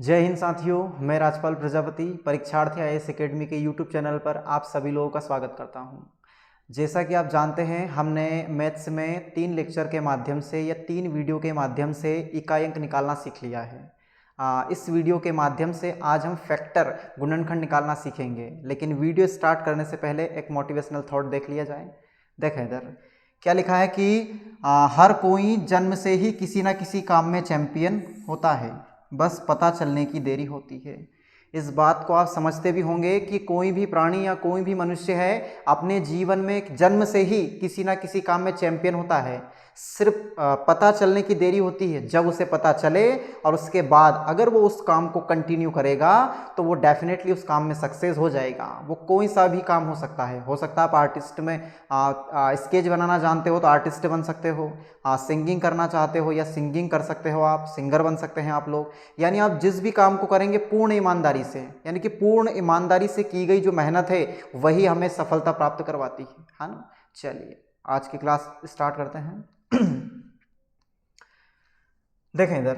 जय हिंद साथियों, मैं राजपाल प्रजापति परीक्षार्थी आईएएस एकेडमी के यूट्यूब चैनल पर आप सभी लोगों का स्वागत करता हूं। जैसा कि आप जानते हैं, हमने मैथ्स में 3 लेक्चर के माध्यम से या 3 वीडियो के माध्यम से इकाई अंक निकालना सीख लिया है। इस वीडियो के माध्यम से आज हम फैक्टर गुणनखंड निकालना सीखेंगे। लेकिन वीडियो स्टार्ट करने से पहले एक मोटिवेशनल थॉट देख लिया जाए। देखें इधर क्या लिखा है कि हर कोई जन्म से ही किसी न किसी काम में चैंपियन होता है, बस पता चलने की देरी होती है। इस बात को आप समझते भी होंगे कि कोई भी प्राणी या कोई भी मनुष्य है अपने जीवन में जन्म से ही किसी ना किसी काम में चैंपियन होता है। सिर्फ पता चलने की देरी होती है। जब उसे पता चले और उसके बाद अगर वो उस काम को कंटिन्यू करेगा तो वो डेफिनेटली उस काम में सक्सेस हो जाएगा। वो कोई सा भी काम हो सकता है आप आर्टिस्ट में स्केच बनाना जानते हो तो आर्टिस्ट बन सकते हो, सिंगिंग करना चाहते हो या सिंगिंग कर सकते हो, आप सिंगर बन सकते हैं आप लोग। यानी आप जिस भी काम को करेंगे पूर्ण ईमानदारी से, यानी कि पूर्ण ईमानदारी से की गई जो मेहनत है वही हमें सफलता प्राप्त करवाती है ना। चलिए आज की क्लास स्टार्ट करते हैं। देखें इधर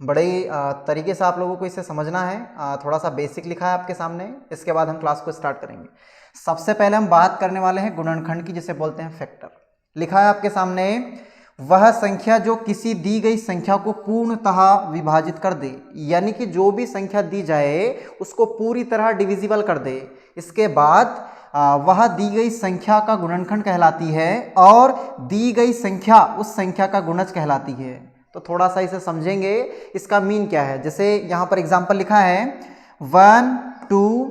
बड़े ही तरीके से आप लोगों को इसे समझना है। थोड़ा सा बेसिक लिखा है आपके सामने, इसके बाद हम क्लास को स्टार्ट करेंगे। सबसे पहले हम बात करने वाले हैं गुणनखंड की, जिसे बोलते हैं फैक्टर। लिखा है आपके सामने, वह संख्या जो किसी दी गई संख्या को पूर्णतः विभाजित कर दे, यानी कि जो भी संख्या दी जाए उसको पूरी तरह डिविजिबल कर दे। इसके बाद वह दी गई संख्या का गुणनखंड कहलाती है और दी गई संख्या उस संख्या का गुणज कहलाती है। तो थोड़ा सा इसे समझेंगे, इसका मीन क्या है। जैसे यहाँ पर एग्जाम्पल लिखा है 1 2,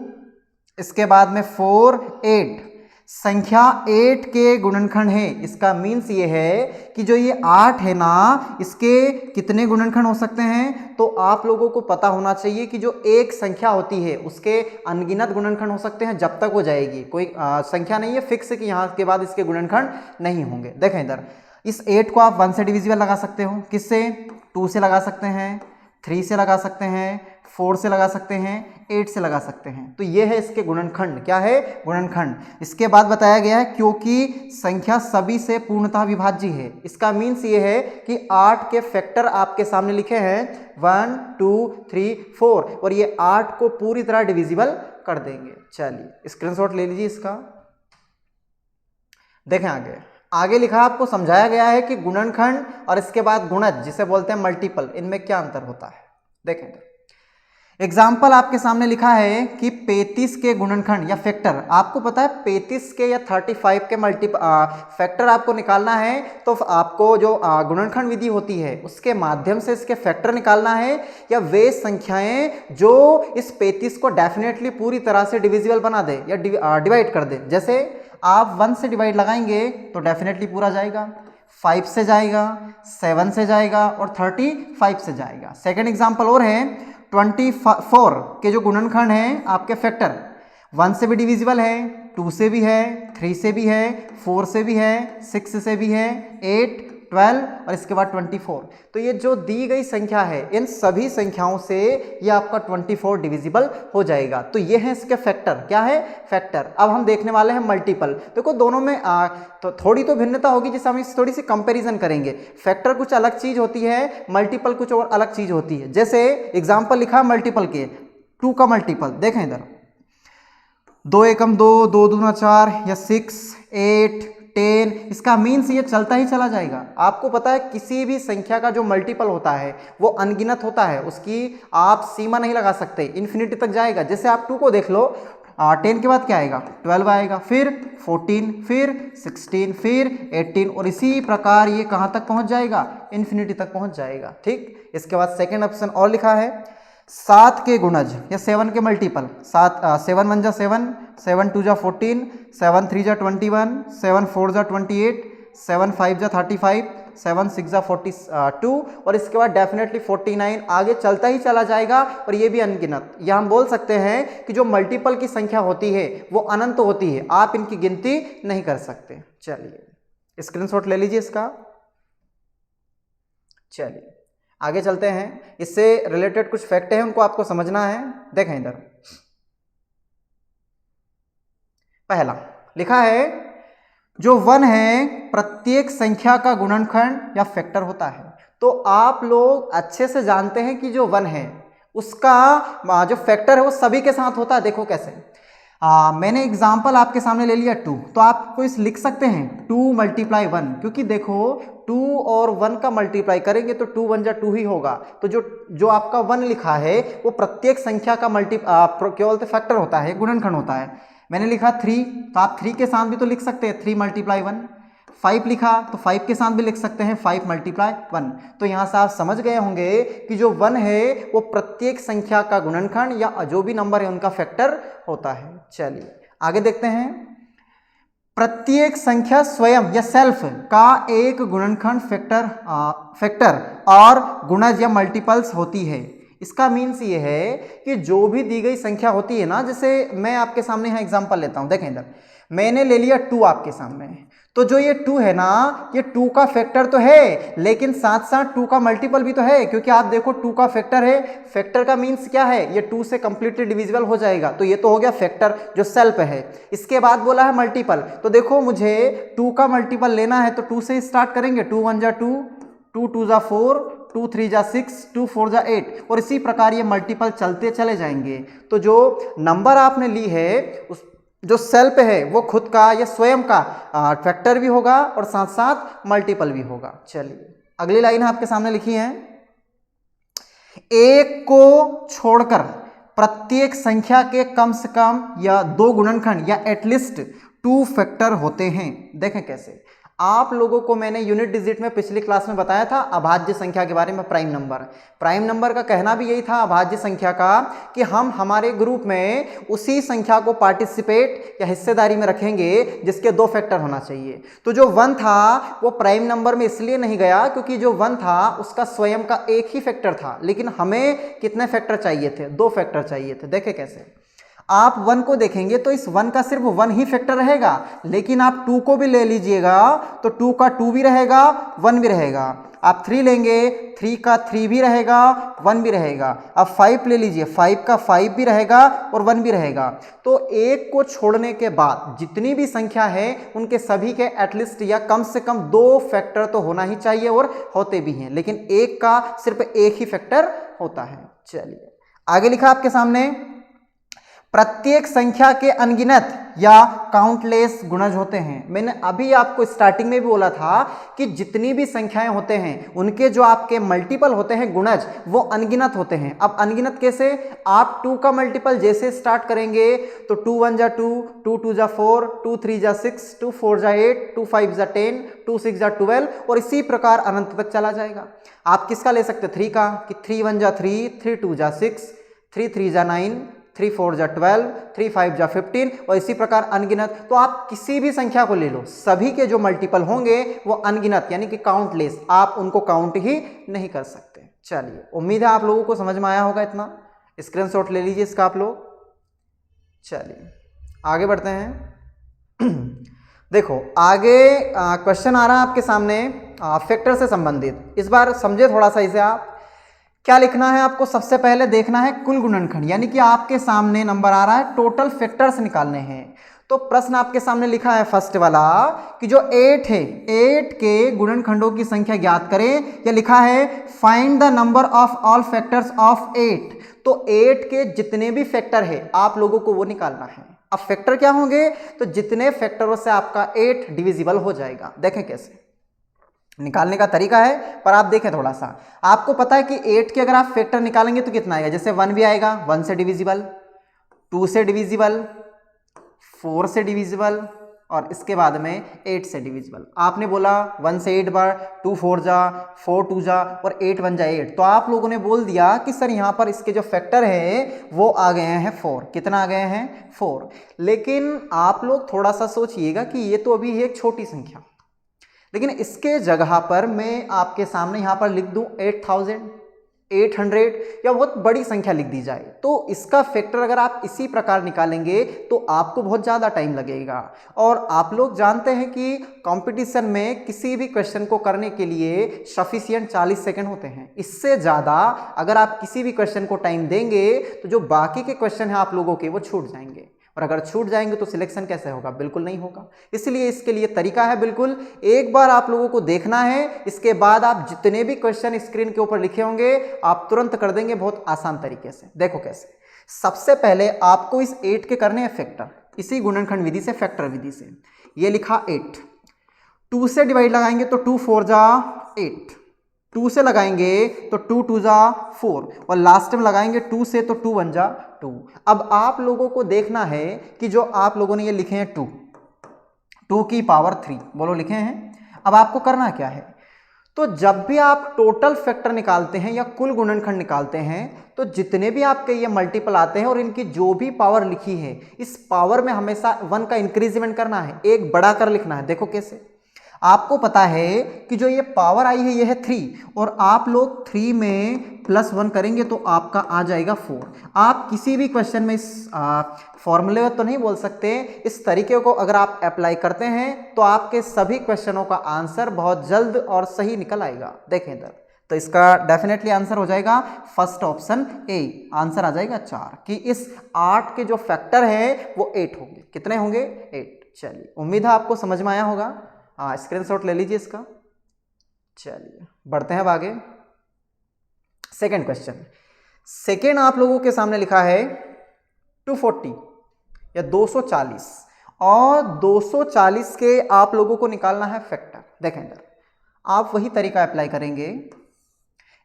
इसके बाद में 4 8, संख्या 8 के गुणनखंड है। इसका मीन्स ये है कि जो ये 8 है ना, इसके कितने गुणनखंड हो सकते हैं। तो आप लोगों को पता होना चाहिए कि जो एक संख्या होती है उसके अनगिनत गुणनखंड हो सकते हैं जब तक हो जाएगी। कोई संख्या नहीं है फिक्स कि यहाँ के बाद इसके गुणनखंड नहीं होंगे। देखें इधर, इस 8 को आप 1 से डिविजिबल लगा सकते हो। किससे? 2 से लगा सकते हैं, 3 से लगा सकते हैं, 4 से लगा सकते हैं, 8 से लगा सकते हैं। तो ये है इसके गुणनखंड। क्या है? गुणनखंड। इसके बाद बताया गया है क्योंकि संख्या सभी से पूर्णतः विभाज्य है। इसका मीन्स ये है कि 8 के फैक्टर आपके सामने लिखे हैं 1 2 3 4, और ये 8 को पूरी तरह डिविजिबल कर देंगे। चलिए स्क्रीनशॉट ले लीजिए इसका। देखें आगे लिखा आपको समझाया गया है कि गुणनखंड और इसके बाद गुणज, जिसे बोलते हैं मल्टीपल, इनमें क्या अंतर होता है। देखें एग्जाम्पल आपके सामने लिखा है कि 35 के गुणनखंड या फैक्टर। आपको पता है 35 के या 35 के फैक्टर आपको निकालना है तो आपको जो गुणनखंड विधि होती है उसके माध्यम से इसके फैक्टर निकालना है, या वे संख्याएं जो इस 35 को डेफिनेटली पूरी तरह से डिविजिबल बना दे या डिवाइड कर दे। जैसे आप 1 से डिवाइड लगाएंगे तो डेफिनेटली पूरा जाएगा, 5 से जाएगा, 7 से जाएगा और 35 से जाएगा। सेकेंड एग्जाम्पल और है 24 के जो गुणनखंड हैं आपके फैक्टर 1 से भी डिविजिबल है, 2 से भी है, 3 से भी है, 4 से भी है, 6 से भी है, 8 12 और इसके बाद 24। तो ये जो दी गई संख्या है इन सभी संख्याओं से ये आपका 24 डिविजिबल हो जाएगा। तो ये है इसके फैक्टर। क्या है? फैक्टर। अब हम देखने वाले हैं मल्टीपल। देखो दोनों में तो थोड़ी तो भिन्नता होगी, जिससे हम इस थोड़ी सी कंपैरिजन करेंगे। फैक्टर कुछ अलग चीज होती है, मल्टीपल कुछ और अलग चीज होती है। जैसे एग्जाम्पल लिखा है मल्टीपल के 2 का मल्टीपल। देखें इधर 2 एकम 2, 2 दूना 4 या 6 8 10, इसका मीन्स ये चलता ही चला जाएगा। आपको पता है किसी भी संख्या का जो मल्टीपल होता है वो अनगिनत होता है, उसकी आप सीमा नहीं लगा सकते, इन्फिनिटी तक जाएगा। जैसे आप 2 को देख लो, 10 के बाद क्या आएगा? 12 आएगा, फिर 14, फिर 16, फिर 18, और इसी प्रकार ये कहाँ तक पहुँच जाएगा? इन्फिनिटी तक पहुँच जाएगा। ठीक। इसके बाद सेकेंड ऑप्शन और लिखा है 7 के गुणज या 7 के मल्टीपल। 7 1 जा 7, 7 2 जा 14, 7 3 जा 21, 7 4 जा 28, 7 5 जा 35, 7 6 जा 42, और इसके बाद डेफिनेटली 49। आगे चलता ही चला जाएगा और ये भी अनगिनत। यह हम बोल सकते हैं कि जो मल्टीपल की संख्या होती है वो अनंत होती है, आप इनकी गिनती नहीं कर सकते। चलिए स्क्रीनशॉट ले लीजिए इसका। चलिए आगे चलते हैं। इससे रिलेटेड कुछ फैक्ट हैं, उनको आपको समझना है। देखें इधर पहला लिखा है जो 1 है प्रत्येक संख्या का गुणनखंड या फैक्टर होता है। तो आप लोग अच्छे से जानते हैं कि जो 1 है उसका जो फैक्टर है वो सभी के साथ होता है। देखो कैसे, मैंने एग्जाम्पल आपके सामने ले लिया 2, तो आपको इस लिख सकते हैं 2 × 1, क्योंकि देखो 2 और 1 का मल्टीप्लाई करेंगे तो 2 1 जा 2 ही होगा। तो जो आपका 1 लिखा है वो प्रत्येक संख्या का क्या बोलते फैक्टर होता है, गुणनखंड होता है। मैंने लिखा 3, तो आप 3 के साथ भी तो लिख सकते हैं 3 × 1। 5 लिखा तो 5 के साथ भी लिख सकते हैं 5 × 1। तो यहाँ से आप समझ गए होंगे कि जो 1 है वो प्रत्येक संख्या का गुणनखंड या जो भी नंबर है उनका फैक्टर होता है। चलिए आगे देखते हैं। प्रत्येक संख्या स्वयं या सेल्फ का एक गुणनखंड फैक्टर और गुणज या मल्टीपल्स होती है। इसका मीन्स ये है कि जो भी दी गई संख्या होती है ना, जैसे मैं आपके सामने यहाँ एग्जांपल लेता हूँ, देखें इधर मैंने ले लिया 2 आपके सामने, तो जो ये 2 है ना, ये 2 का फैक्टर तो है लेकिन साथ साथ 2 का मल्टीपल भी तो है, क्योंकि आप देखो 2 का फैक्टर है। फैक्टर का मीन्स क्या है, ये 2 से कंप्लीटली डिविजिबल हो जाएगा, तो ये तो हो गया फैक्टर जो सेल्फ है। इसके बाद बोला है मल्टीपल, तो देखो मुझे 2 का मल्टीपल लेना है तो 2 से स्टार्ट करेंगे, 2 1 जा 2, 2 2 जा 4, 2 3 जा 6, 2 4 जा 8, और इसी प्रकार ये मल्टीपल चलते चले जाएंगे। तो जो नंबर आपने ली है उस जो सेल्फ है वो खुद का या स्वयं का फैक्टर भी होगा और साथ साथ मल्टीपल भी होगा। चलिए अगली लाइन आपके सामने लिखी है, एक को छोड़कर प्रत्येक संख्या के कम से कम या 2 गुणनखंड या एटलीस्ट 2 फैक्टर होते हैं। देखें कैसे, आप लोगों को मैंने यूनिट डिजिट में पिछली क्लास में बताया था अभाज्य संख्या के बारे में, प्राइम नंबर का कहना भी यही था अभाज्य संख्या का कि हम हमारे ग्रुप में उसी संख्या को पार्टिसिपेट या हिस्सेदारी में रखेंगे जिसके 2 फैक्टर होना चाहिए। तो जो 1 था वो प्राइम नंबर में इसलिए नहीं गया क्योंकि जो 1 था उसका स्वयं का एक ही फैक्टर था, लेकिन हमें कितने फैक्टर चाहिए थे, 2 फैक्टर चाहिए थे। देखें कैसे, आप 1 को देखेंगे तो इस 1 का सिर्फ 1 ही फैक्टर रहेगा, लेकिन आप 2 को भी ले लीजिएगा तो 2 का 2 भी रहेगा 1 भी रहेगा। आप 3 लेंगे 3 का 3 भी रहेगा 1 भी रहेगा। अब 5 ले लीजिए 5 का 5 भी रहेगा और 1 भी रहेगा। तो एक को छोड़ने के बाद जितनी भी संख्या है उनके सभी के एटलीस्ट या कम से कम 2 फैक्टर तो होना ही चाहिए और होते भी हैं, लेकिन एक का सिर्फ एक ही फैक्टर होता है। चलिए आगे लिखा आपके सामने, प्रत्येक संख्या के अनगिनत या काउंटलेस गुणज होते हैं। मैंने अभी आपको स्टार्टिंग में भी बोला था कि जितनी भी संख्याएं होते हैं उनके जो आपके मल्टीपल होते हैं गुणज वो अनगिनत होते हैं। अब अनगिनत कैसे, आप 2 का मल्टीपल जैसे स्टार्ट करेंगे तो 2 1 जा 2, 2 2 जा 4, 2 3 जा 6, 2 4 जा 8, 2 5 जा 10, 2 6 जा 12 और इसी प्रकार अनंत तक चला जाएगा। आप किसका ले सकते 3 का, कि 3 1 जा 3, 3 2 जा 6, 3 3 जा 9, 3 4 जा 12, 3 5 जा 15 और इसी प्रकार अनगिनत। तो आप किसी भी संख्या को ले लो, सभी के जो मल्टीपल होंगे वो अनगिनत यानी कि काउंटलेस, आप उनको काउंट ही नहीं कर सकते। चलिए उम्मीद है आप लोगों को समझ में आया होगा इतना, स्क्रीनशॉट ले लीजिए इसका आप लोग। चलिए आगे बढ़ते हैं। देखो आगे क्वेश्चन आ रहा है आपके सामने फैक्टर से संबंधित। इस बार समझे थोड़ा सा इसे। आप क्या लिखना है, आपको सबसे पहले देखना है कुल गुणनखंड, यानी कि आपके सामने नंबर आ रहा है टोटल फैक्टर्स निकालने हैं। तो प्रश्न आपके सामने लिखा है फर्स्ट वाला कि जो 8 है 8 के गुणनखंडों की संख्या ज्ञात करें, या लिखा है find the number of all factors of 8। तो 8 के जितने भी फैक्टर है आप लोगों को वो निकालना है। अब फैक्टर क्या होंगे, तो जितने फैक्टरों से आपका 8 डिविजिबल हो जाएगा। देखें कैसे निकालने का तरीका है, पर आप देखें थोड़ा सा। आपको पता है कि 8 के अगर आप फैक्टर निकालेंगे तो कितना आएगा, जैसे 1 भी आएगा 1 से डिविजिबल, 2 से डिविजिबल, 4 से डिविजिबल और इसके बाद में 8 से डिविजिबल। आपने बोला 1 से 8 बार, 2 4 जा, 4 2 जा और 8 1 जा 8, तो आप लोगों ने बोल दिया कि सर यहाँ पर इसके जो फैक्टर है वो आ गए हैं 4। कितना आ गए हैं 4। लेकिन आप लोग थोड़ा सा सोचिएगा कि ये तो अभी एक छोटी संख्या, लेकिन इसके जगह पर मैं आपके सामने यहाँ पर लिख दूँ 8800 या बहुत बड़ी संख्या लिख दी जाए, तो इसका फैक्टर अगर आप इसी प्रकार निकालेंगे तो आपको बहुत ज़्यादा टाइम लगेगा। और आप लोग जानते हैं कि कंपटीशन में किसी भी क्वेश्चन को करने के लिए सफिशिएंट 40 सेकंड होते हैं। इससे ज़्यादा अगर आप किसी भी क्वेश्चन को टाइम देंगे तो जो बाकी के क्वेश्चन हैं आप लोगों के वो छूट जाएंगे। और अगर छूट जाएंगे तो सिलेक्शन कैसे होगा, बिल्कुल नहीं होगा। इसलिए इसके लिए तरीका है, बिल्कुल एक बार आप लोगों को देखना है, इसके बाद आप जितने भी क्वेश्चन स्क्रीन के ऊपर लिखे होंगे आप तुरंत कर देंगे बहुत आसान तरीके से। देखो कैसे, सबसे पहले आपको इस 8 के करने हैं फैक्टर, इसी गुणनखंड विधि से, फैक्टर विधि से। ये लिखा 8, 2 से डिवाइड लगाएंगे तो 2 4 जा 8, 2 से लगाएंगे तो 2 2 जा 4, और लास्ट में लगाएंगे 2 से तो 2 1 जा 2। अब आप लोगों को देखना है कि जो आप लोगों ने ये लिखे हैं 2 की पावर 3, बोलो लिखे हैं। अब आपको करना क्या है, तो जब भी आप टोटल फैक्टर निकालते हैं या कुल गुणनखंड निकालते हैं तो जितने भी आपके ये मल्टीपल आते हैं और इनकी जो भी पावर लिखी है, इस पावर में हमेशा 1 का इंक्रीजमेंट करना है, एक बढ़ा कर लिखना है। देखो कैसे, आपको पता है कि जो ये पावर आई है ये है 3, और आप लोग 3 में +1 करेंगे तो आपका आ जाएगा 4। आप किसी भी क्वेश्चन में इस फॉर्मूले तो नहीं बोल सकते, इस तरीके को अगर आप अप्लाई करते हैं तो आपके सभी क्वेश्चनों का आंसर बहुत जल्द और सही निकल आएगा। देखें इधर, तो इसका डेफिनेटली आंसर हो जाएगा फर्स्ट ऑप्शन ए, आंसर आ जाएगा 4, कि इस 8 के जो फैक्टर है वो 8 होंगे। कितने होंगे? 8। चलिए, उम्मीद है आपको समझ में आया होगा। स्क्रीनशॉट ले लीजिए इसका। चलिए बढ़ते हैं अब आगे। सेकेंड क्वेश्चन, सेकेंड आप लोगों के सामने लिखा है 240 या 240, और 240 के आप लोगों को निकालना है फैक्टर। देखें इधर, आप वही तरीका अप्लाई करेंगे,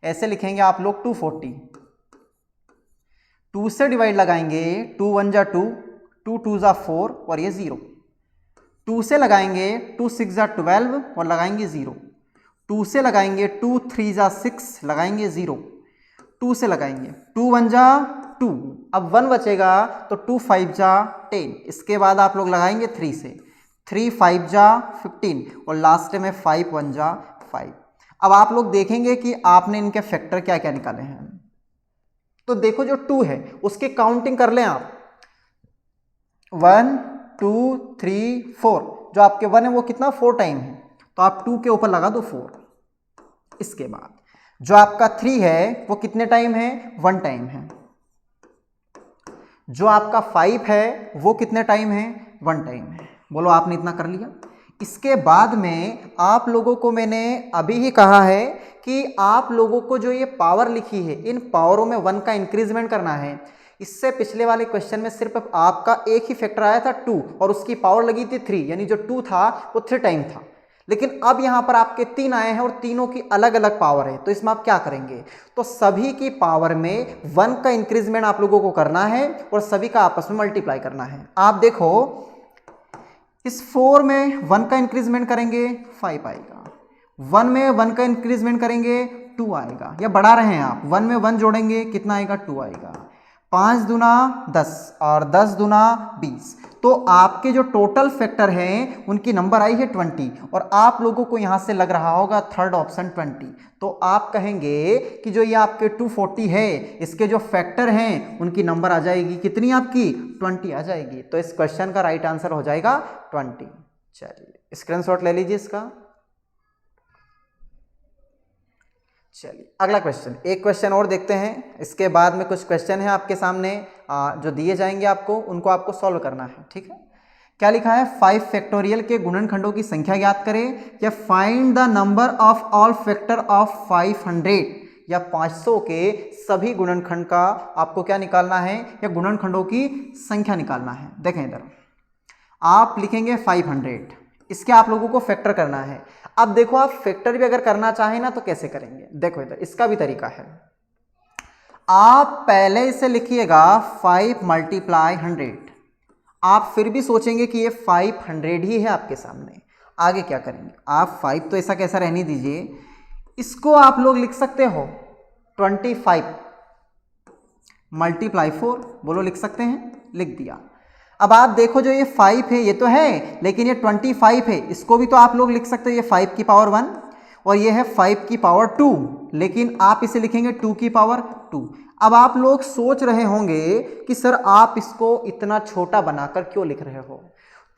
ऐसे लिखेंगे आप लोग 240, 2 से डिवाइड लगाएंगे, 2 1 जा 2, 2 2 जा 4 और ये 0, 2 से लगाएंगे 2 6 जा 12 और लगाएंगे 0, 2 से लगाएंगे 2 3 जा 6 लगाएंगे 0, 2 से लगाएंगे 2 1 जा 2, अब 1 बचेगा तो 2 5 जा 10, इसके बाद आप लोग लगाएंगे 3 से, 3 5 जा 15 और लास्ट में 5 1 जा 5। अब आप लोग देखेंगे कि आपने इनके फैक्टर क्या क्या निकाले हैं। तो देखो जो 2 है उसकी काउंटिंग कर लें आप, 1 2 3 4, जो आपके 1 है वो कितना 4 टाइम है, तो आप 2 के ऊपर लगा दो 4। इसके बाद जो आपका 3 है वो कितने टाइम है, 1 टाइम है। जो आपका 5 है वो कितने टाइम है, 1 टाइम है। बोलो आपने इतना कर लिया। इसके बाद में आप लोगों को मैंने अभी ही कहा है कि आप लोगों को जो ये पावर लिखी है इन पावरों में 1 का इंक्रीजमेंट करना है। इससे पिछले वाले क्वेश्चन में सिर्फ आपका एक ही फैक्टर आया था 2 और उसकी पावर लगी थी 3, यानी जो 2 था वो 3 टाइम था। लेकिन अब यहां पर आपके 3 आए हैं और तीनों की अलग अलग पावर है, तो इसमें आप क्या करेंगे, तो सभी की पावर में 1 का इंक्रीजमेंट आप लोगों को करना है और सभी का आपस में मल्टीप्लाई करना है। आप देखो इस 4 में 1 का इंक्रीजमेंट करेंगे 5 आएगा, 1 में 1 का इंक्रीजमेंट करेंगे 2 आएगा, या बढ़ा रहे हैं आप, 1 में 1 जोड़ेंगे कितना आएगा 2 आएगा, 5 दूना 10 और 10 दूना 20। तो आपके जो टोटल फैक्टर हैं उनकी नंबर आई है 20, और आप लोगों को यहां से लग रहा होगा थर्ड ऑप्शन 20। तो आप कहेंगे कि जो ये आपके 240 है इसके जो फैक्टर हैं उनकी नंबर आ जाएगी कितनी, आपकी 20 आ जाएगी। तो इस क्वेश्चन का राइट आंसर हो जाएगा 20। चलिए स्क्रीनशॉट ले लीजिए इसका। चलिए अगला क्वेश्चन, एक क्वेश्चन और देखते हैं, इसके बाद में कुछ क्वेश्चन है आपके सामने जो दिए जाएंगे आपको, उनको आपको सॉल्व करना है। ठीक है, क्या लिखा है, 5 फैक्टोरियल के गुणनखंडों की संख्या ज्ञात करें, या find the number of all factor of 500, या 500 के सभी गुणनखंड का आपको क्या निकालना है, या गुणनखंडों की संख्या निकालना है। देखें इधर, आप लिखेंगे 500, इसके आप लोगों को फैक्टर करना है। अब देखो आप फैक्टर भी अगर करना चाहें ना तो कैसे करेंगे, देखो इधर इसका भी तरीका है। आप पहले इसे लिखिएगा 5 × 100, आप फिर भी सोचेंगे कि ये 500 ही है आपके सामने। आगे क्या करेंगे, आप 5 तो ऐसा कैसा रहने दीजिए, इसको आप लोग लिख सकते हो 25 × 4, बोलो लिख सकते हैं, लिख दिया। अब आप देखो जो ये 5 है ये तो है, लेकिन ये 25 है, इसको भी तो आप लोग लिख सकते हो, ये 5 की पावर 1 और ये है 5 की पावर 2, लेकिन आप इसे लिखेंगे 2 की पावर 2। अब आप लोग सोच रहे होंगे कि सर आप इसको इतना छोटा बनाकर क्यों लिख रहे हो,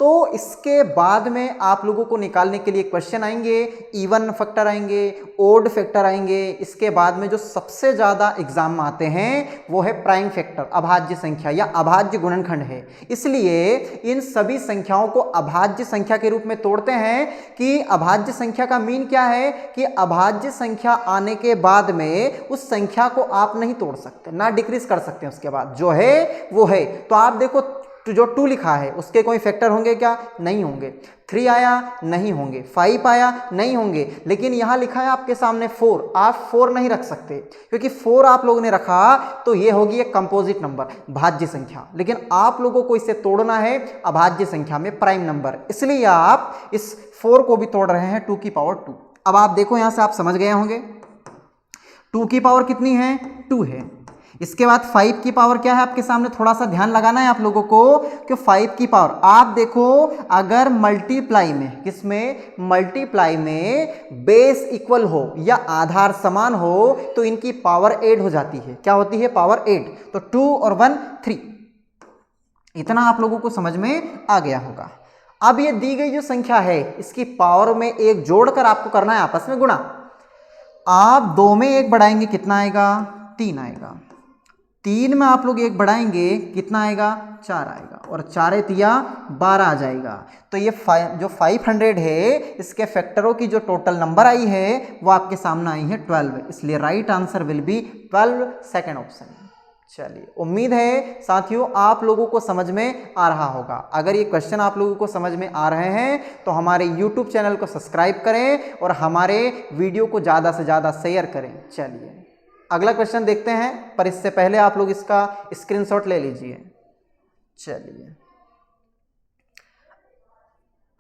तो इसके बाद में आप लोगों को निकालने के लिए क्वेश्चन आएंगे, इवन फैक्टर आएंगे, ओड फैक्टर आएंगे। इसके बाद में जो सबसे ज़्यादा एग्जाम में आते हैं वो है प्राइम फैक्टर, अभाज्य संख्या या अभाज्य गुणनखंड है। इसलिए इन सभी संख्याओं को अभाज्य संख्या के रूप में तोड़ते हैं कि अभाज्य संख्या का मीन क्या है कि अभाज्य संख्या आने के बाद में उस संख्या को आप नहीं तोड़ सकते, ना डिक्रीज कर सकते हैं, उसके बाद जो है वो है। तो आप देखो जो 2 लिखा है उसके कोई फैक्टर होंगे क्या? नहीं होंगे। 3 आया, नहीं होंगे। 5 आया, नहीं होंगे। लेकिन यहां लिखा है आपके सामने 4, आप 4 नहीं रख सकते क्योंकि 4 आप लोगों ने रखा तो ये होगी एक कंपोजिट नंबर, भाज्य संख्या। लेकिन आप लोगों को इसे तोड़ना है अभाज्य संख्या में प्राइम नंबर, इसलिए आप इस 4 को भी तोड़ रहे हैं 2 की पावर 2। अब आप देखो यहां से आप समझ गए होंगे 2 की पावर कितनी है? 2 है। इसके बाद 5 की पावर क्या है आपके सामने, थोड़ा सा ध्यान लगाना है आप लोगों को कि 5 की पावर आप देखो अगर मल्टीप्लाई में, किसमें? मल्टीप्लाई में बेस इक्वल हो या आधार समान हो तो इनकी पावर 8 हो जाती है। क्या होती है? पावर 8। तो 2 और 1 3। इतना आप लोगों को समझ में आ गया होगा। अब ये दी गई जो संख्या है इसकी पावर में 1 जोड़कर आपको करना है आपस में गुणा। आप 2 में 1 बढ़ाएंगे कितना आएगा? 3 आएगा। 3 में आप लोग 1 बढ़ाएंगे कितना आएगा? 4 आएगा। और 4 तिया 12 आ जाएगा। तो ये जो 500 है इसके फैक्टरों की जो टोटल नंबर आई है वो आपके सामने आई है 12, इसलिए right answer will be 12, second option. चलिए, उम्मीद है साथियों आप लोगों को समझ में आ रहा होगा। अगर ये क्वेश्चन आप लोगों को समझ में आ रहे हैं तो हमारे YouTube चैनल को सब्सक्राइब करें और हमारे वीडियो को ज़्यादा से ज़्यादा शेयर करें। चलिए अगला क्वेश्चन देखते हैं, पर इससे पहले आप लोग इसका स्क्रीनशॉट ले लीजिए। चलिए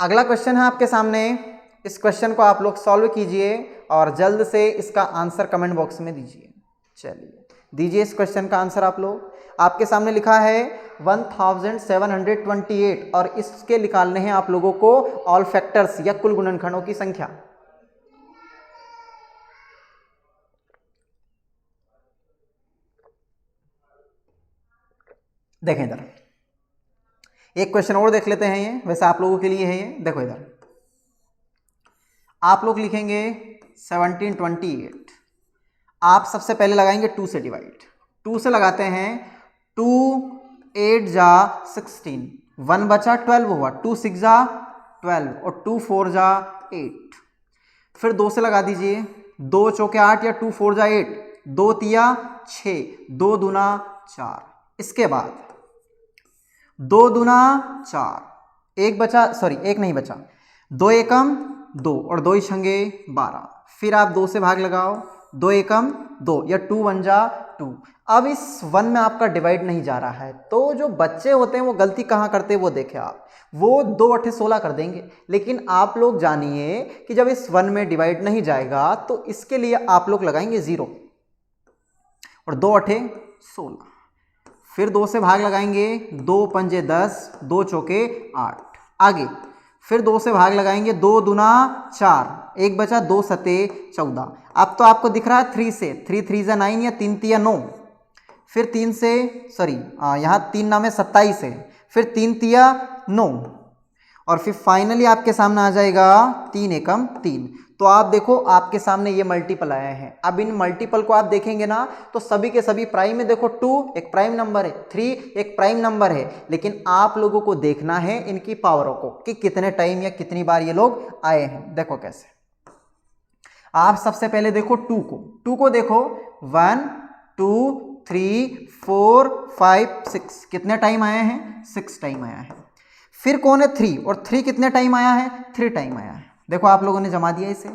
अगला क्वेश्चन है आपके सामने, इस क्वेश्चन को आप लोग सॉल्व कीजिए और जल्द से इसका आंसर कमेंट बॉक्स में दीजिए। चलिए दीजिए इस क्वेश्चन का आंसर आप लोग। आपके सामने लिखा है 1728 और इसके निकालने हैं आप लोगों को ऑल फैक्टर्स या कुल गुणनखंडों की संख्या। देखें इधर एक क्वेश्चन और देख लेते हैं, ये वैसे आप लोगों के लिए है ये। देखो इधर आप लोग लिखेंगे 1728, आप सबसे पहले लगाएंगे 2 से डिवाइड। 2 से लगाते हैं 2 8 जा 16, 1 बचा 12 हुआ, 2 6 जा 12 और 2 4 जा 8। फिर 2 से लगा दीजिए, 2 चौके 8 या 2 4 जा 8, 2 तिया 6, 2 दूना 4। इसके बाद 2 दूना 4, 1 बचा, सॉरी 1 नहीं बचा, 2 एकम 2 और 2 छंगे 12। फिर आप 2 से भाग लगाओ, 2 एकम 2 या 2 1 जा 2। अब इस 1 में आपका डिवाइड नहीं जा रहा है, तो जो बच्चे होते हैं वो गलती कहाँ करते हैं वो देखें आप, वो 2 8 16 कर देंगे। लेकिन आप लोग जानिए कि जब इस 1 में डिवाइड नहीं जाएगा तो इसके लिए आप लोग लगाएंगे 0 और 2 8 16। फिर 2 से भाग लगाएंगे, 2 पंजे 10, 2 चौके 8। आगे फिर 2 से भाग लगाएंगे, 2 दूना 4, 1 बचा, 2 सते 14। अब तो आपको दिख रहा है 3 से, 3 3 जा 9 या 3 तिया 9। फिर 3 से, सॉरी यहाँ 3 नाम है 27 है, फिर 3 तिया 9 और फिर फाइनली आपके सामने आ जाएगा 3 एकम 3। तो आप देखो आपके सामने ये मल्टीपल आए हैं। अब इन मल्टीपल को आप देखेंगे ना तो सभी के सभी प्राइम में, देखो 2 एक प्राइम नंबर है, 3 एक प्राइम नंबर है, लेकिन आप लोगों को देखना है इनकी पावरों को कि कितने टाइम या कितनी बार ये लोग आए हैं। देखो कैसे, आप सबसे पहले देखो 2 को देखो 1 2 3 4 5 6, कितने टाइम आया है? 6 टाइम आया है। फिर कौन है? 3, और 3 कितने टाइम आया है? 3 टाइम आया है। देखो आप लोगों ने जमा दिया इसे।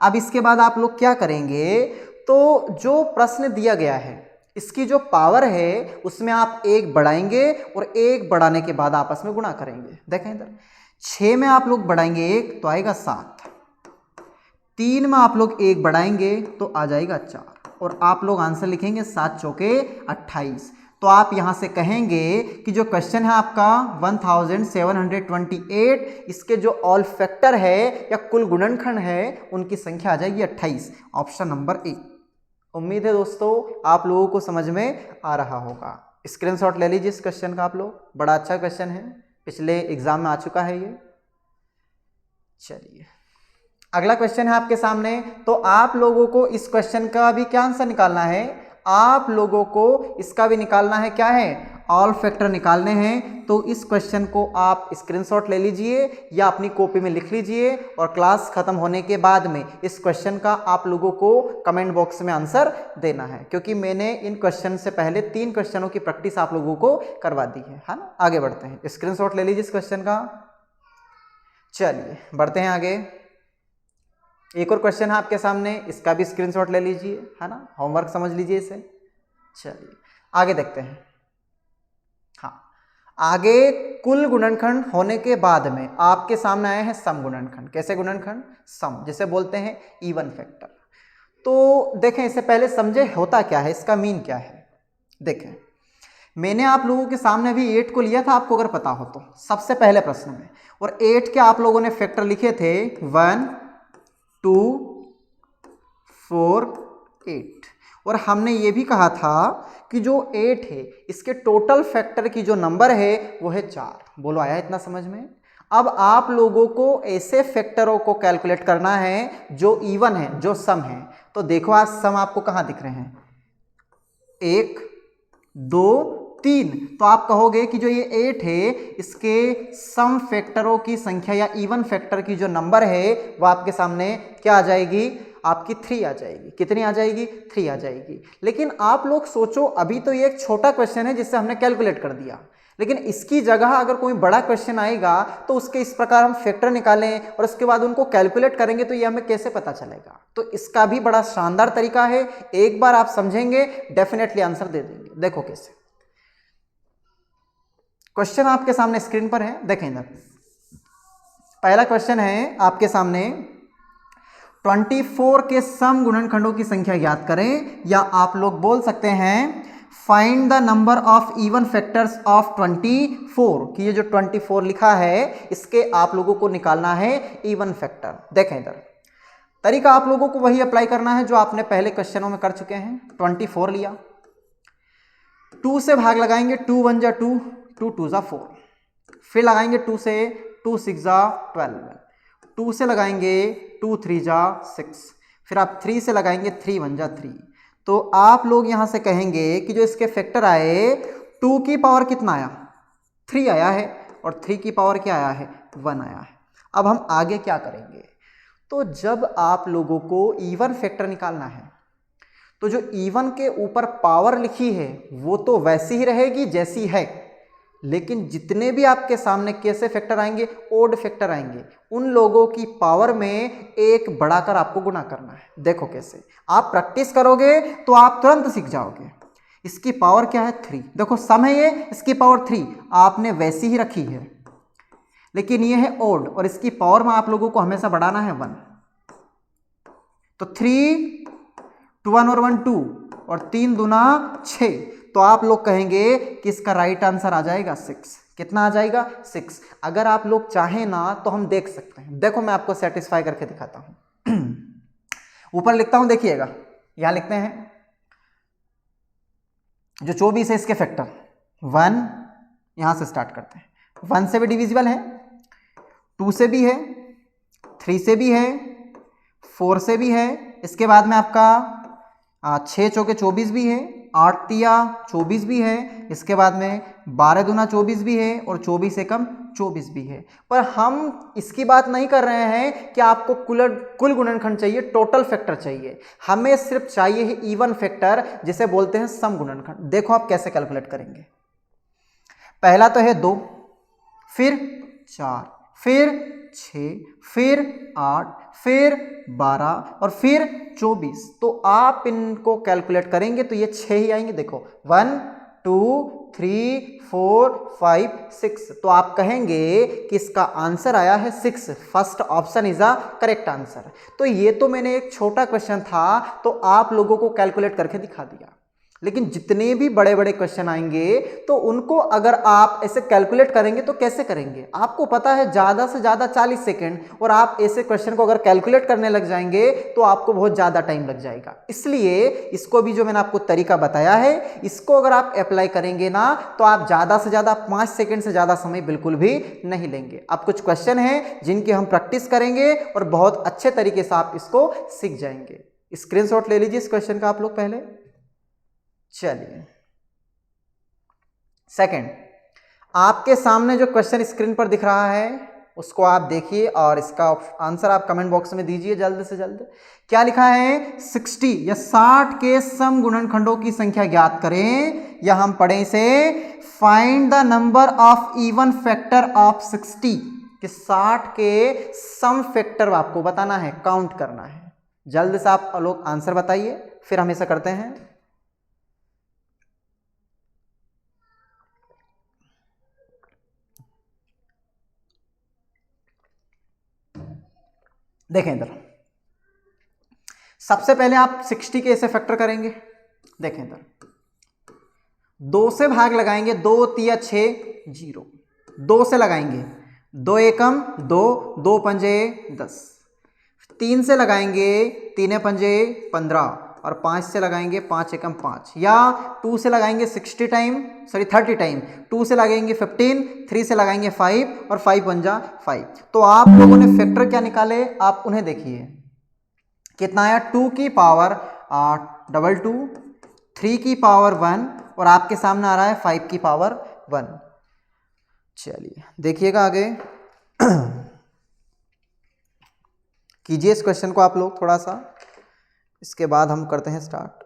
अब इसके बाद आप लोग क्या करेंगे, तो जो प्रश्न दिया गया है इसकी जो पावर है उसमें आप 1 बढ़ाएंगे और 1 बढ़ाने के बाद आपस में गुणा करेंगे। देखें इधर 6 में आप लोग बढ़ाएंगे 1 तो आएगा 7, 3 में आप लोग 1 बढ़ाएंगे तो आ जाएगा 4 और आप लोग आंसर लिखेंगे 7 चौके 28। तो आप यहां से कहेंगे कि जो क्वेश्चन है आपका 1728, इसके जो ऑल फैक्टर है या कुल गुणनखंड है उनकी संख्या आ जाएगी 28, ऑप्शन नंबर ए। उम्मीद है दोस्तों आप लोगों को समझ में आ रहा होगा। स्क्रीनशॉट ले लीजिए इस क्वेश्चन का आप लोग, बड़ा अच्छा क्वेश्चन है। पिछले एग्जाम में आ चुका है ये। चलिए अगला क्वेश्चन है आपके सामने। तो आप लोगों को इस क्वेश्चन का भी क्या आंसर निकालना है, आप लोगों को इसका भी निकालना है, क्या है, ऑल फैक्टर निकालने हैं। तो इस क्वेश्चन को आप स्क्रीनशॉट ले लीजिए या अपनी कॉपी में लिख लीजिए और क्लास खत्म होने के बाद में इस क्वेश्चन का आप लोगों को कमेंट बॉक्स में आंसर देना है, क्योंकि मैंने इन क्वेश्चन से पहले 3 क्वेश्चनों की प्रैक्टिस आप लोगों को करवा दी है ना। आगे बढ़ते हैं, स्क्रीनशॉट ले लीजिए इस क्वेश्चन का। चलिए बढ़ते हैं आगे। एक और क्वेश्चन है आपके सामने, इसका भी स्क्रीनशॉट ले लीजिए, है ना, होमवर्क समझ लीजिए इसे। चलिए आगे देखते हैं। हाँ, आगे कुल गुणनखंड होने के बाद में आपके सामने आए हैं सम गुणनखंड। कैसे गुणनखंड, सम, जिसे बोलते हैं इवन फैक्टर। तो देखें, इससे पहले समझे होता क्या है, इसका मीन क्या है। देखें, मैंने आप लोगों के सामने अभी 8 को लिया था, आपको अगर पता हो तो, सबसे पहले प्रश्न में, और 8 के आप लोगों ने फैक्टर लिखे थे 1 2 4 8, और हमने ये भी कहा था कि जो 8 है इसके टोटल फैक्टर की जो नंबर है वो है 4। बोलो आया इतना समझ में। अब आप लोगों को ऐसे फैक्टरों को कैलकुलेट करना है जो इवन है, जो सम है। तो देखो आज सम आपको कहाँ दिख रहे हैं, 1 2 3। तो आप कहोगे कि जो ये 8 है इसके सम फैक्टरों की संख्या या इवन फैक्टर की जो नंबर है वो आपके सामने क्या आ जाएगी, आपकी 3 आ जाएगी। कितनी आ जाएगी, 3 आ जाएगी। लेकिन आप लोग सोचो, अभी तो ये एक छोटा क्वेश्चन है जिससे हमने कैलकुलेट कर दिया, लेकिन इसकी जगह अगर कोई बड़ा क्वेश्चन आएगा तो उसके इस प्रकार हम फैक्टर निकालें और उसके बाद उनको कैलकुलेट करेंगे तो ये हमें कैसे पता चलेगा। तो इसका भी बड़ा शानदार तरीका है, एक बार आप समझेंगे डेफिनेटली आंसर दे देंगे। देखो कैसे, क्वेश्चन आपके सामने स्क्रीन पर है, देखें इधर। पहला क्वेश्चन है आपके सामने, 24 के सम गुणनखंडों की संख्या ज्ञात करें, या आप लोग बोल सकते हैं find the number of even factors of 24, कि ये जो 24 लिखा है इसके आप लोगों को निकालना है इवन फैक्टर। देखें इधर, तरीका आप लोगों को वही अप्लाई करना है जो आपने पहले क्वेश्चनों में कर चुके हैं। 24 लिया, 2 से भाग लगाएंगे, 2 1 जा 2, 2 2 जा 4, फिर लगाएंगे 2 से, 2 6 जा 12, 2 से लगाएंगे 2 3 जा 6, फिर आप 3 से लगाएंगे 3 1 जा 3। तो आप लोग यहां से कहेंगे कि जो इसके फैक्टर आए, 2 की पावर कितना आया, 3 आया है, और 3 की पावर क्या आया है, 1 आया है। अब हम आगे क्या करेंगे, तो जब आप लोगों को इवन फैक्टर निकालना है तो जो इवन के ऊपर पावर लिखी है वो तो वैसी ही रहेगी जैसी है, लेकिन जितने भी आपके सामने कैसे फैक्टर आएंगे, ओड फैक्टर आएंगे, उन लोगों की पावर में एक बढ़ाकर आपको गुणा करना है। देखो कैसे, आप प्रैक्टिस करोगे तो आप तुरंत सीख जाओगे। इसकी पावर क्या है, 3। देखो सम है ये, इसकी पावर 3 आपने वैसी ही रखी है, लेकिन ये है ओड और इसकी पावर में आप लोगों को हमेशा बढ़ाना है 1। तो 3 2 1 और 1 2 और 3 दूना 6। तो आप लोग कहेंगे कि इसका राइट आंसर आ जाएगा 6। कितना आ जाएगा, 6। अगर आप लोग चाहें ना तो हम देख सकते हैं। देखो मैं आपको सेटिस्फाई करके दिखाता हूं। ऊपर लिखता हूं, देखिएगा, यहां लिखते हैं जो 24 है इसके फैक्टर 1, यहां से स्टार्ट करते हैं। 1 से भी डिविजिबल है, 2 से भी है, 3 से भी है, 4 से भी है, इसके बाद में आपका 6 चौके 24 भी है, 8 तिया 24 भी है, इसके बाद में 12 दूना 24 भी है, और 24 एकम 24 भी है। पर हम इसकी बात नहीं कर रहे हैं कि आपको कुल गुणनखंड चाहिए, टोटल फैक्टर चाहिए। हमें सिर्फ चाहिए है इवन फैक्टर, जिसे बोलते हैं सम गुणनखंड। देखो आप कैसे कैलकुलेट करेंगे। पहला तो है 2, फिर 4, फिर 6, फिर 8, फिर 12 और फिर 24। तो आप इनको कैलकुलेट करेंगे तो ये 6 ही आएंगे। देखो 1 2 3 4 5 6। तो आप कहेंगे कि इसका आंसर आया है 6। First option is a correct answer. तो ये तो मैंने एक छोटा क्वेश्चन था तो आप लोगों को कैलकुलेट करके दिखा दिया। लेकिन जितने भी बड़े बड़े क्वेश्चन आएंगे तो उनको अगर आप ऐसे कैलकुलेट करेंगे तो कैसे करेंगे? आपको पता है ज़्यादा से ज़्यादा 40 सेकेंड, और आप ऐसे क्वेश्चन को अगर कैलकुलेट करने लग जाएंगे तो आपको बहुत ज़्यादा टाइम लग जाएगा। इसलिए इसको भी जो मैंने आपको तरीका बताया है, इसको अगर आप अप्लाई करेंगे ना तो आप ज़्यादा से ज़्यादा 5 सेकेंड से ज़्यादा समय बिल्कुल भी नहीं लेंगे। अब कुछ क्वेश्चन हैं जिनकी हम प्रैक्टिस करेंगे और बहुत अच्छे तरीके से आप इसको सीख जाएंगे। स्क्रीनशॉट ले लीजिए इस क्वेश्चन का आप लोग पहले। चलिए, सेकंड, आपके सामने जो क्वेश्चन स्क्रीन पर दिख रहा है उसको आप देखिए और इसका आंसर आप कमेंट बॉक्स में दीजिए जल्द से जल्द। क्या लिखा है? 60 या 60 के सम गुणनखंडों की संख्या ज्ञात करें, या हम पढ़ें इसे find the number of even factor of 60, कि 60 के सम फैक्टर आपको बताना है, काउंट करना है। जल्द से आप लोग आंसर बताइए, फिर हम ऐसा करते हैं। देखें इधर, सबसे पहले आप 60 के ऐसे फैक्टर करेंगे। देखें इधर, 2 से भाग लगाएंगे, 2 तिया 6 0, 2 से लगाएंगे, 2 एकम 2, 2 पंजे 10, 3 से लगाएंगे, 3 पंजे 15, और 5 से लगाएंगे, 5 एकम 5, या 2 से लगाएंगे 30 टाइम, 2 से लगाएंगे 15, 3 से लगाएंगे 5, और 5 पंजा 5। तो आप लोगों ने फैक्टर क्या निकाले, आप उन्हें देखिए। कितना आया? 2 की पावर 2, 3 की पावर 1, और आपके सामने आ रहा है 5 की पावर 1। चलिए देखिएगा आगे। कीजिए इस क्वेश्चन को आप लोग थोड़ा सा, इसके बाद हम करते हैं स्टार्ट।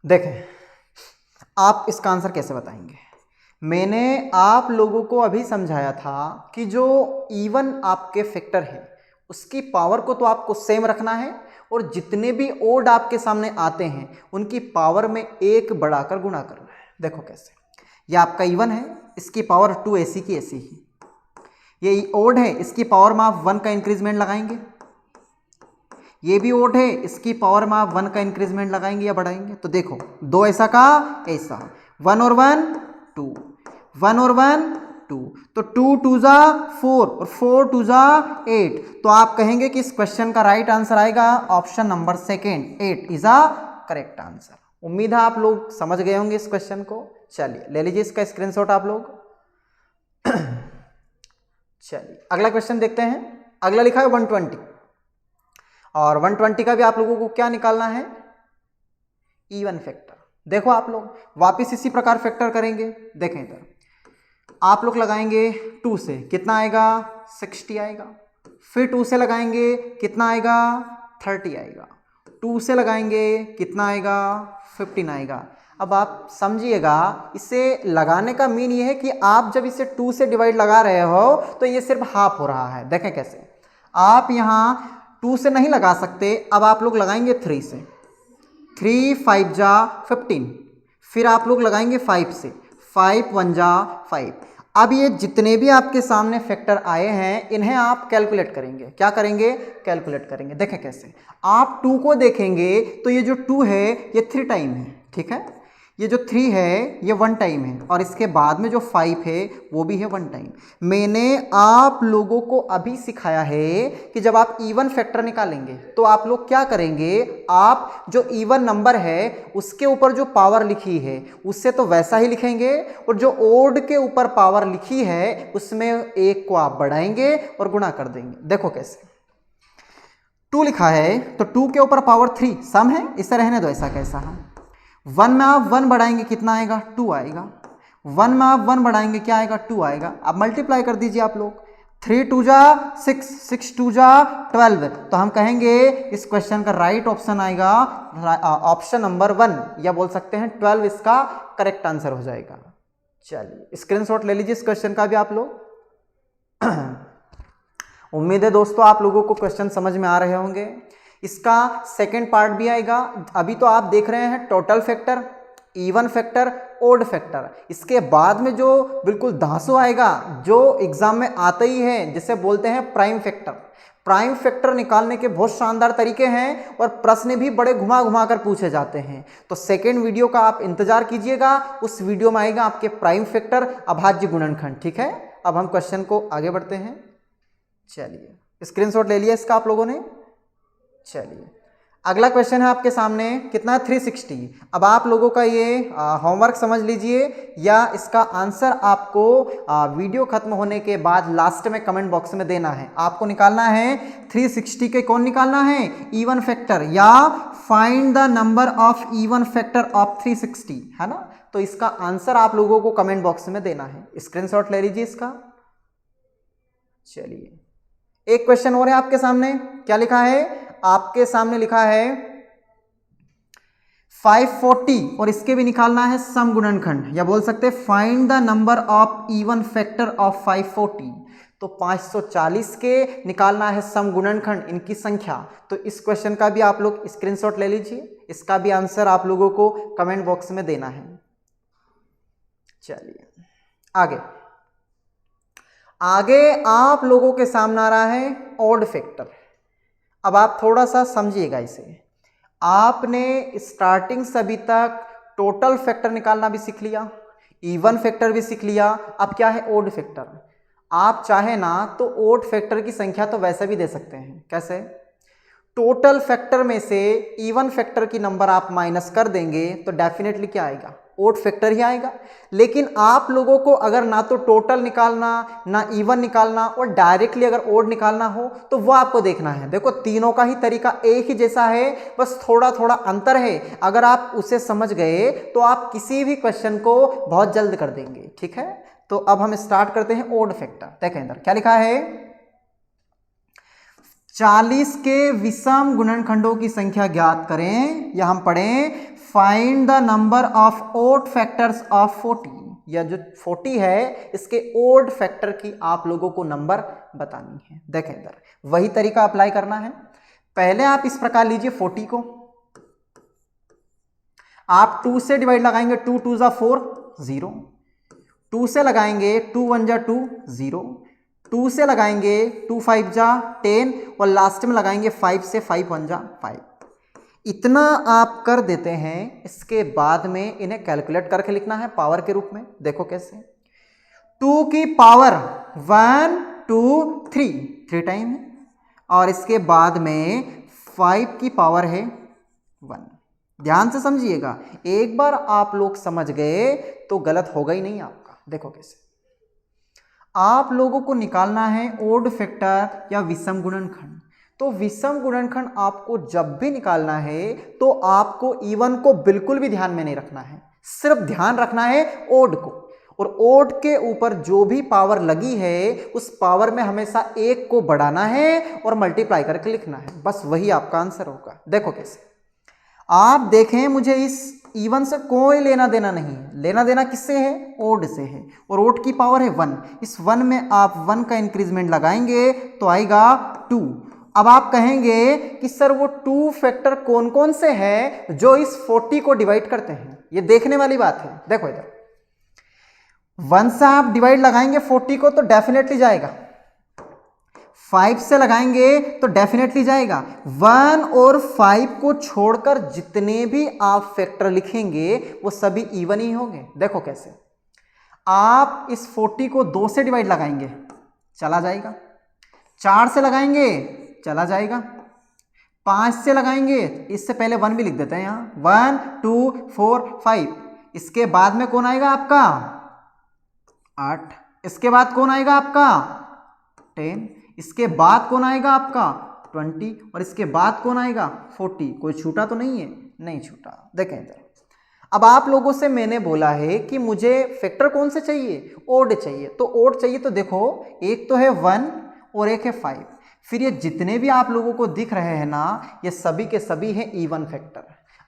देखें, आप इसका आंसर कैसे बताएंगे? मैंने आप लोगों को अभी समझाया था कि जो इवन आपके फैक्टर है उसकी पावर को तो आपको सेम रखना है, और जितने भी ओड आपके सामने आते हैं उनकी पावर में 1 बढ़ाकर गुणा करना है। देखो कैसे, ये आपका इवन है, इसकी पावर 2 ऐसी की ऐसी ही। ये ओड है, इसकी पावर में आप 1 का इंक्रीजमेंट लगाएंगे। ये भी ओड है, इसकी पावर में आप 1 का इंक्रीजमेंट लगाएंगे या बढ़ाएंगे। तो देखो, 2 ऐसा का ऐसा, 1 और 1 2, 1 और 1 2, तो 2 2 जा 4 और 4 2 जा 8। तो आप कहेंगे कि इस क्वेश्चन का राइट आंसर आएगा option number second, 8 is a correct answer. उम्मीद है आप लोग समझ गए होंगे इस क्वेश्चन को। चलिए ले लीजिए इसका स्क्रीनशॉट आप लोग। चलिए अगला क्वेश्चन देखते हैं। अगला लिखा है 120, और 120 का भी आप लोगों को क्या निकालना है? Even factor. देखो आप लोग वापस इसी प्रकार फैक्टर करेंगे। देखें इधर, आप लोग लगाएंगे 2 से, कितना आएगा? 60 आएगा। फिर 2 से लगाएंगे, कितना आएगा? 30 आएगा। 2 से लगाएंगे, कितना आएगा? 15 आएगा। अब आप समझिएगा, इसे लगाने का मीन ये है कि आप जब इसे 2 से डिवाइड लगा रहे हो तो ये सिर्फ हाफ हो रहा है। देखें कैसे, आप यहाँ 2 से नहीं लगा सकते, अब आप लोग लगाएंगे 3 से। 3 5 जा 15, फिर आप लोग लगाएंगे 5 से, 5 1 जा 5। अब ये जितने भी आपके सामने फैक्टर आए हैं इन्हें आप कैलकुलेट करेंगे। क्या करेंगे? कैलकुलेट करेंगे। देखें कैसे, आप 2 को देखेंगे तो ये जो 2 है ये 3 टाइम है, ठीक है। ये जो 3 है ये 1 टाइम है, और इसके बाद में जो 5 है वो भी है 1 टाइम। मैंने आप लोगों को अभी सिखाया है कि जब आप इवन फैक्टर निकालेंगे तो आप लोग क्या करेंगे, आप जो इवन नंबर है उसके ऊपर जो पावर लिखी है उससे तो वैसा ही लिखेंगे, और जो ओड के ऊपर पावर लिखी है उसमें 1 को आप बढ़ाएंगे और गुणा कर देंगे। देखो कैसे, 2 लिखा है तो 2 के ऊपर पावर 3 सम है, इसे रहने दो ऐसा कैसा है। 1 में आप 1 बढ़ाएंगे, कितना आएगा? 2 आएगा। 1 में आप 1 बढ़ाएंगे, क्या आएगा? 2 आएगा। अब मल्टीप्लाई कर दीजिए आप लोग, 3 2 जा 6, 6 2 जा 12। तो हम कहेंगे इस क्वेश्चन का राइट ऑप्शन आएगा ऑप्शन नंबर 1, या बोल सकते हैं 12 इसका करेक्ट आंसर हो जाएगा। चलिए स्क्रीनशॉट ले लीजिए इस क्वेश्चन का भी आप लोग। उम्मीद है दोस्तों आप लोगों को क्वेश्चन समझ में आ रहे होंगे। इसका सेकंड पार्ट भी आएगा। अभी तो आप देख रहे हैं total factor, even factor, odd factor. इसके बाद में जो बिल्कुल धांसू आएगा, जो एग्जाम में आता ही है, जिसे बोलते हैं प्राइम फैक्टर। प्राइम फैक्टर निकालने के बहुत शानदार तरीके हैं और प्रश्न भी बड़े घुमा घुमा कर पूछे जाते हैं। तो सेकेंड वीडियो का आप इंतजार कीजिएगा, उस वीडियो में आएगा आपके प्राइम फैक्टर, अभाज्य गुणनखंड। ठीक है, अब हम क्वेश्चन को आगे बढ़ते हैं। चलिए, स्क्रीनशॉट ले लिया इसका आप लोगों ने। चलिए, अगला क्वेश्चन है आपके सामने, कितना है 360। अब आप लोगों का ये होमवर्क समझ लीजिए, या इसका आंसर आपको वीडियो खत्म होने के बाद लास्ट में कमेंट बॉक्स में देना है। आपको निकालना है 360 के कौन निकालना है, इवन फैक्टर, या find the number of even factor of 360, है ना। तो इसका आंसर आप लोगों को कमेंट बॉक्स में देना है। स्क्रीनशॉट ले लीजिए इसका। चलिए, एक क्वेश्चन और है आपके सामने, क्या लिखा है आपके सामने, लिखा है 540 और इसके भी निकालना है सम गुणनखंड, या बोल सकते हैं find the number of even factor of 540। तो 540 के निकालना है सम गुणनखंड, इनकी संख्या। तो इस क्वेश्चन का भी आप लोग स्क्रीनशॉट ले लीजिए, इसका भी आंसर आप लोगों को कमेंट बॉक्स में देना है। चलिए आगे आप लोगों के सामने आ रहा है ऑड फैक्टर। अब आप थोड़ा सा समझिएगा इसे। आपने स्टार्टिंग से अभी तक टोटल फैक्टर निकालना भी सीख लिया, इवन फैक्टर भी सीख लिया, अब क्या है ऑड फैक्टर। आप चाहे ना तो ऑड फैक्टर की संख्या तो वैसे भी दे सकते हैं। कैसे, टोटल फैक्टर में से इवन फैक्टर की नंबर आप माइनस कर देंगे तो डेफिनेटली क्या आएगा, ऑड फैक्टर ही आएगा। लेकिन आप लोगों को अगर ना तो टोटल निकालना ना इवन निकालना और डायरेक्टली अगर ऑड निकालना हो तो वो आपको देखना है। देखो तीनों का ही तरीका एक ही जैसा है, बस थोड़ा थोड़ा अंतर है। अगर आप उसे समझ गए तो आप किसी भी क्वेश्चन को बहुत जल्द कर देंगे। ठीक है, तो अब हम स्टार्ट करते हैं ऑड फैक्टर। देखें इधर क्या लिखा है, 40 के विषम गुणनखंडों की संख्या ज्ञात करें, या हम पढ़ें find the number of odd factors of 40। या जो 40 है इसके ऑड फैक्टर की आप लोगों को नंबर बतानी है। देखें इधर वही तरीका अप्लाई करना है। पहले आप इस प्रकार लीजिए, 40 को आप 2 से डिवाइड लगाएंगे, 2 2 जा 4 0, 2 से लगाएंगे 2 1 जा 2 0, 2 से लगाएंगे 2 5 जा 10 और लास्ट में लगाएंगे 5 से 5 1 जा 5। इतना आप कर देते हैं। इसके बाद में इन्हें कैलकुलेट करके लिखना है पावर के रूप में। देखो कैसे, 2 की पावर 1 2 3 टाइम है, और इसके बाद में 5 की पावर है 1। ध्यान से समझिएगा, एक बार आप लोग समझ गए तो गलत होगा ही नहीं आपका। देखो कैसे, आप लोगों को निकालना है ऑड फैक्टर या विषम गुणनखंड। तो विषम गुणनखंड आपको जब भी निकालना है तो आपको इवन को बिल्कुल भी ध्यान में नहीं रखना है, सिर्फ ध्यान रखना है ऑड को। और ऑड के ऊपर जो भी पावर लगी है उस पावर में हमेशा एक को बढ़ाना है और मल्टीप्लाई करके लिखना है, बस वही आपका आंसर होगा। देखो कैसे, आप देखें मुझे इस इवन से कोई लेना देना नहीं है, लेना देना किससे है, ऑड से है, और ऑड की पावर है 1। इस 1 में आप 1 का इंक्रीजमेंट लगाएंगे तो आएगा 2। अब आप कहेंगे कि सर वो 2 फैक्टर कौन कौन से हैं जो इस 40 को डिवाइड करते हैं। ये देखने वाली बात है। देखो इधर 1 से आप डिवाइड लगाएंगे 40 को तो डेफिनेटली जाएगा, 5 से लगाएंगे तो डेफिनेटली जाएगा। 1 और 5 को छोड़कर जितने भी आप फैक्टर लिखेंगे वो सभी इवन ही होंगे। देखो कैसे, आप इस 40 को 2 से डिवाइड लगाएंगे चला जाएगा, 4 से लगाएंगे चला जाएगा, 5 से लगाएंगे, इससे पहले 1 भी लिख देते हैं यहां, 1 2 4 5। इसके बाद में कौन आएगा आपका 8, इसके बाद कौन आएगा आपका 10, इसके बाद कौन आएगा आपका 20, और इसके बाद कौन आएगा 40। कोई छूटा तो नहीं है, नहीं छूटा। देखें इधर, अब आप लोगों से मैंने बोला है कि मुझे फैक्टर कौन से चाहिए, ऑड चाहिए। तो ऑड चाहिए तो देखो एक तो है 1 और एक है 5, फिर ये जितने भी आप लोगों को दिख रहे हैं ना ये सभी के सभी हैं इवन फैक्टर।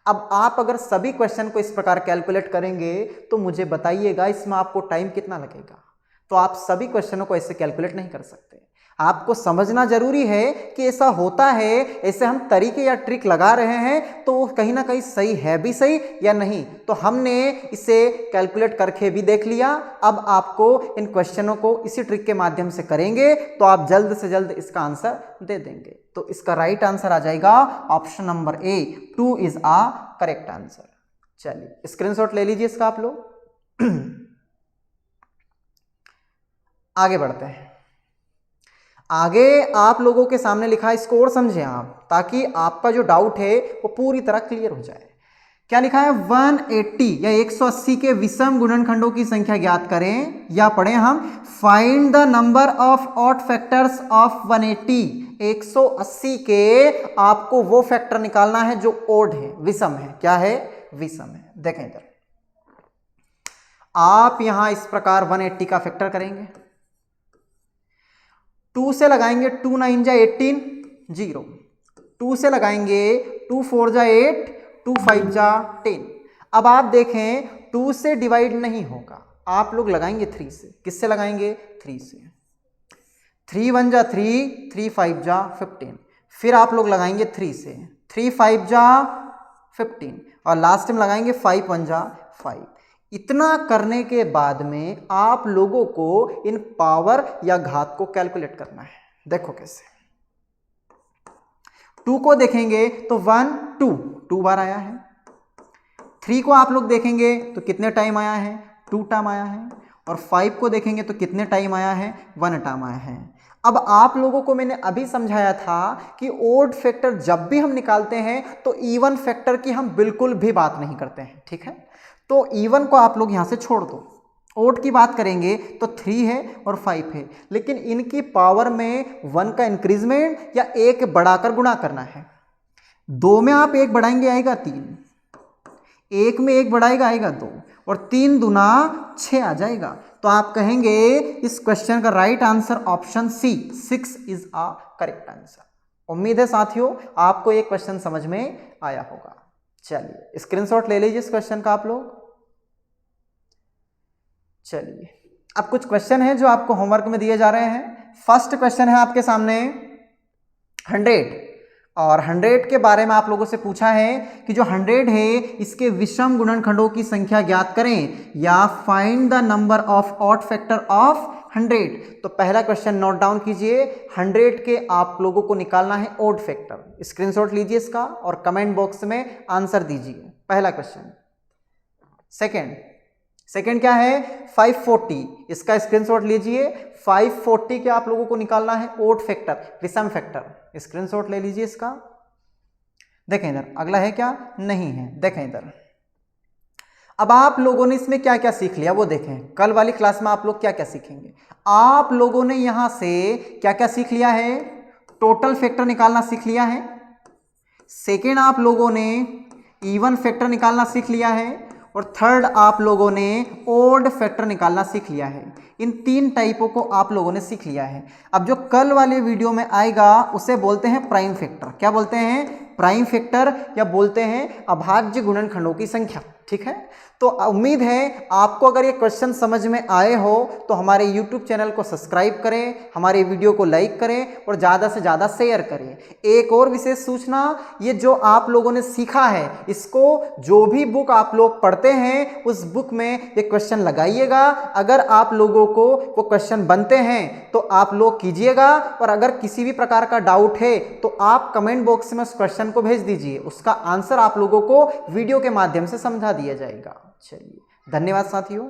अब आप अगर सभी क्वेश्चन को इस प्रकार कैलकुलेट करेंगे तो मुझे बताइएगा इसमें आपको टाइम कितना लगेगा। तो आप सभी क्वेश्चनों को ऐसे कैलकुलेट नहीं कर सकते। आपको समझना जरूरी है कि ऐसा होता है, ऐसे हम तरीके या ट्रिक लगा रहे हैं तो वो कहीं ना कहीं सही है भी सही या नहीं। तो हमने इसे कैलकुलेट करके भी देख लिया। अब आपको इन क्वेश्चनों को इसी ट्रिक के माध्यम से करेंगे तो आप जल्द से जल्द इसका आंसर दे देंगे। तो इसका राइट आंसर आ जाएगा option number A, 2 is a correct answer. चलिए स्क्रीनशॉट ले लीजिए इसका आप लोग। आगे बढ़ते हैं। आगे आप लोगों के सामने लिखा है, इसको और समझें आप ताकि आपका जो डाउट है वो पूरी तरह क्लियर हो जाए। क्या लिखा है, 180 या 180 के विषम गुणनखंडों की संख्या ज्ञात करें, या पढ़ें हम, find the number of odd factors of 180। 180 के आपको वो फैक्टर निकालना है जो ओड है, विषम है। क्या है, विषम है। देखें इधर, आप यहां इस प्रकार 180 का फैक्टर करेंगे, 2 से लगाएंगे 2 9 जा 18 0, 2 से लगाएंगे 2 4 जा 8, 2 5 जा 10। अब आप देखें 2 से डिवाइड नहीं होगा, आप लोग लगाएंगे 3 से। किससे लगाएंगे, 3 से। 3 1 जा 3, 3 5 जा 15, फिर आप लोग लगाएंगे 3 से, 3 5 जा 15 और लास्ट में लगाएंगे 5 1 जा 5। इतना करने के बाद में आप लोगों को इन पावर या घात को कैलकुलेट करना है। देखो कैसे, 2 को देखेंगे तो 1 2 बार आया है। 3 को आप लोग देखेंगे तो कितने टाइम आया है, 2 टाइम आया है। और 5 को देखेंगे तो कितने टाइम आया है, 1 टाइम आया है। अब आप लोगों को मैंने अभी समझाया था कि ओड फैक्टर जब भी हम निकालते हैं तो इवन फैक्टर की हम बिल्कुल भी बात नहीं करते हैं, ठीक है। तो इवन को आप लोग यहां से छोड़ दो, ओड की बात करेंगे तो 3 है और 5 है, लेकिन इनकी पावर में 1 का इंक्रीजमेंट या 1 बढ़ाकर गुणा करना है। 2 में आप 1 बढ़ाएंगे आएगा 3, 1 में 1 बढ़ाएगा आएगा 2, और 3 दूना 6 आ जाएगा। तो आप कहेंगे इस क्वेश्चन का right answer option C, 6 is a correct answer. उम्मीद है साथियों आपको ये क्वेश्चन समझ में आया होगा। चलिए स्क्रीनशॉट ले लीजिए इस क्वेश्चन का आप लोग। चलिए अब कुछ क्वेश्चन है जो आपको होमवर्क में दिए जा रहे हैं। फर्स्ट क्वेश्चन है आपके सामने 100, और 100 के बारे में आप लोगों से पूछा है कि जो 100 है इसके विषम गुणनखंडों की संख्या ज्ञात करें, या find the number of odd factor of 100। तो पहला क्वेश्चन नोट डाउन कीजिए, 100 के आप लोगों को निकालना है ओड फैक्टर। स्क्रीनशॉट लीजिए इसका और कमेंट बॉक्स में आंसर दीजिए। पहला क्वेश्चन। सेकंड क्या है, 540, इसका स्क्रीनशॉट लीजिए। 540 के आप लोगों को निकालना है ओड फैक्टर, विषम फैक्टर। स्क्रीनशॉट ले लीजिए इसका। देखें इधर, अगला है क्या, नहीं है। देखें इधर, अब आप लोगों ने इसमें क्या क्या सीख लिया वो देखें। कल वाली क्लास में आप लोग क्या क्या सीखेंगे। आप लोगों ने यहां से क्या क्या सीख लिया है, टोटल फैक्टर निकालना सीख लिया है। सेकेंड, आप लोगों ने इवन फैक्टर निकालना सीख लिया है। और थर्ड, आप लोगों ने ओड फैक्टर निकालना सीख लिया है। इन 3 टाइपों को आप लोगों ने सीख लिया है। अब जो कल वाले वीडियो में आएगा उसे बोलते हैं प्राइम फैक्टर। क्या बोलते हैं, प्राइम फैक्टर, या बोलते हैं अभाज्य गुणनखंडों की संख्या, ठीक है। तो उम्मीद है आपको अगर ये क्वेश्चन समझ में आए हो तो हमारे YouTube चैनल को सब्सक्राइब करें, हमारे वीडियो को लाइक करें और ज़्यादा से ज़्यादा शेयर करें। एक और विशेष सूचना, ये जो आप लोगों ने सीखा है इसको जो भी बुक आप लोग पढ़ते हैं उस बुक में ये क्वेश्चन लगाइएगा। अगर आप लोगों को वो क्वेश्चन बनते हैं तो आप लोग कीजिएगा, और अगर किसी भी प्रकार का डाउट है तो आप कमेंट बॉक्स में उस क्वेश्चन को भेज दीजिए, उसका आंसर आप लोगों को वीडियो के माध्यम से समझा दिया जाएगा। चलिए धन्यवाद साथियों।